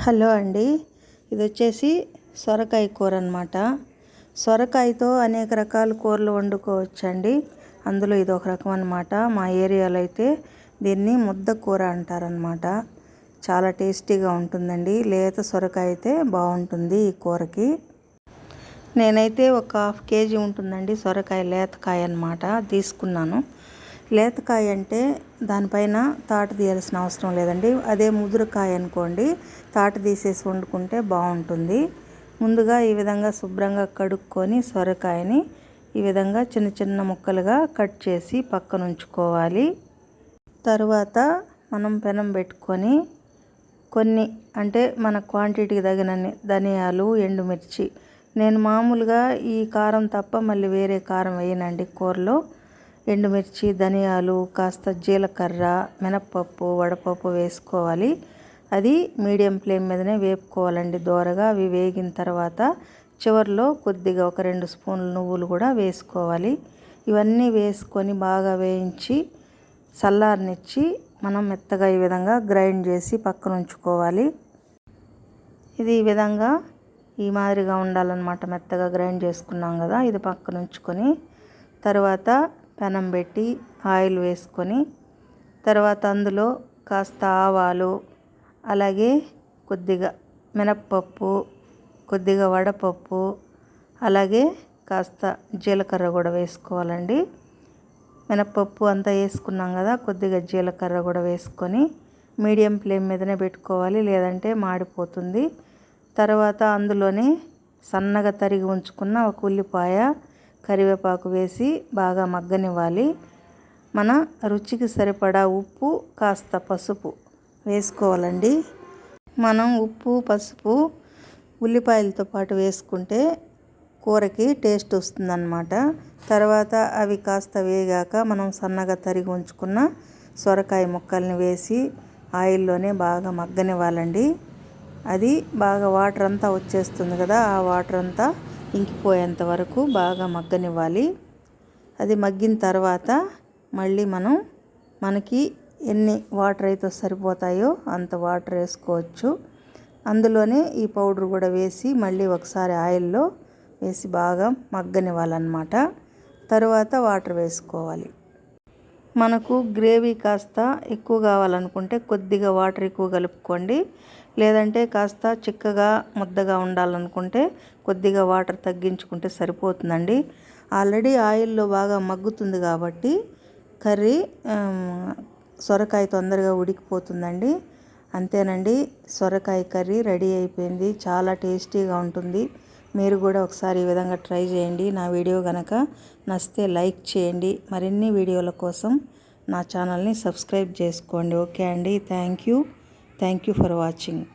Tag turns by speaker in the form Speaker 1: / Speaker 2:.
Speaker 1: Hello అండి, ఇది వచ్చేసి సొరకాయ కూర అన్నమాట. సొరకాయతో అనేక రకాల కూరలు వండుకోవచ్చండి. అందులో ఇది ఒక రకం అన్నమాట. మా ఏరియాలో అయితే దీన్ని ముద్ద కూర అంటారనమాట. చాలా టేస్టీగా ఉంటుందండి. లేత సొరకాయ అయితే బాగుంటుంది ఈ కూరకి. నేనైతే ఒక 1/2 kg ఉంటుందండి సొరకాయ, లేతకాయ అన్నమాట తీసుకున్నాను. లేతకాయ అంటే దానిపైన తాటు తీయాల్సిన అవసరం లేదండి. అదే ముదురుకాయ అనుకోండి, తాటు తీసేసి వండుకుంటే బాగుంటుంది. ముందుగా ఈ విధంగా శుభ్రంగా కడుక్కొని సొరకాయని ఈ విధంగా చిన్న చిన్న ముక్కలుగా కట్ చేసి పక్కన ఉంచుకోవాలి. తరువాత మనం పెనం పెట్టుకొని కొన్ని అంటే మన క్వాంటిటీకి తగినన్ని ధనియాలు, ఎండుమిర్చి. నేను మామూలుగా ఈ కారం తప్ప మళ్ళీ వేరే కారం వేయనండి కూరలో. ఎండుమిర్చి, ధనియాలు, కాస్త జీలకర్ర, మినప్పప్పు, వడపప్పు వేసుకోవాలి. అది మీడియం ఫ్లేమ్ మీదనే వేపుకోవాలండి దోరగా. అవి వేగిన తర్వాత చివరిలో కొద్దిగా ఒక 2 స్పూన్లు నువ్వులు కూడా వేసుకోవాలి. ఇవన్నీ వేసుకొని బాగా వేయించి చల్లారనిచ్చి మనం మెత్తగా ఈ విధంగా గ్రైండ్ చేసి పక్కన ఉంచుకోవాలి. ఇది ఈ విధంగా ఈ మాదిరిగా ఉండాలన్నమాట. మెత్తగా గ్రైండ్ చేసుకున్నాం కదా, ఇది పక్కన ఉంచుకొని తర్వాత పెనం పెట్టి ఆయిల్ వేసుకొని తర్వాత అందులో కాస్త ఆవాలు, అలాగే కొద్దిగా మినప్పప్పు, కొద్దిగా వడపప్పు, అలాగే కాస్త జీలకర్ర కూడా వేసుకోవాలండి. మినప్పప్పు అంతా వేసుకున్నాం కదా, కొద్దిగా జీలకర్ర కూడా వేసుకొని మీడియం ఫ్లేమ్ మీదనే పెట్టుకోవాలి, లేదంటే మాడిపోతుంది. తర్వాత అందులోనే సన్నగా తరిగి ఉంచుకున్న ఒక ఉల్లిపాయ, కరివేపాకు వేసి బాగా మగ్గనివ్వాలి. మన రుచికి సరిపడా ఉప్పు, కాస్త పసుపు వేసుకోవాలండి. మనం ఉప్పు, పసుపు ఉల్లిపాయలతో పాటు వేసుకుంటే కూరకి టేస్ట్ వస్తుందన్నమాట. తర్వాత అవి కాస్త వేగాక మనం సన్నగా తరిగి ఉంచుకున్న సొరకాయ ముక్కల్ని వేసి ఆయిల్లోనే బాగా మగ్గనివ్వాలండి. అది బాగా వాటర్ అంతా వచ్చేస్తుంది కదా, ఆ వాటర్ అంతా ఇంకిపోయేంత వరకు బాగా మగ్గనివ్వాలి. అది మగ్గిన తర్వాత మళ్ళీ మనకి ఎన్ని వాటర్ అయితే సరిపోతాయో అంత వాటర్ వేసుకోవచ్చు. అందులోనే ఈ పౌడర్ కూడా వేసి మళ్ళీ ఒకసారి ఆయిల్లో వేసి బాగా మగ్గనివ్వాలన్నమాట. తర్వాత వాటర్ వేసుకోవాలి. మనకు గ్రేవీ కాస్త ఎక్కువ కావాలనుకుంటే కొద్దిగా వాటర్ ఎక్కువ కలుపుకోండి. లేదంటే కాస్త చిక్కగా ముద్దగా ఉండాలనుకుంటే కొద్దిగా వాటర్ తగ్గించుకుంటే సరిపోతుందండి. ఆల్రెడీ ఆయిల్లో బాగా మగ్గుతుంది కాబట్టి కర్రీ సొరకాయ తొందరగా ఉడికిపోతుందండి. అంతేనండి, సొరకాయ కర్రీ రెడీ అయిపోయింది. చాలా టేస్టీగా ఉంటుంది. మీరు కూడా ఒకసారి ఈ విధంగా ట్రై చేయండి. నా వీడియో కనుక నచ్చితే లైక్ చేయండి. మరిన్ని వీడియోల కోసం నా ఛానల్ని సబ్స్క్రైబ్ చేసుకోండి. ఓకే అండి, థ్యాంక్ యూ ఫర్ వాచింగ్.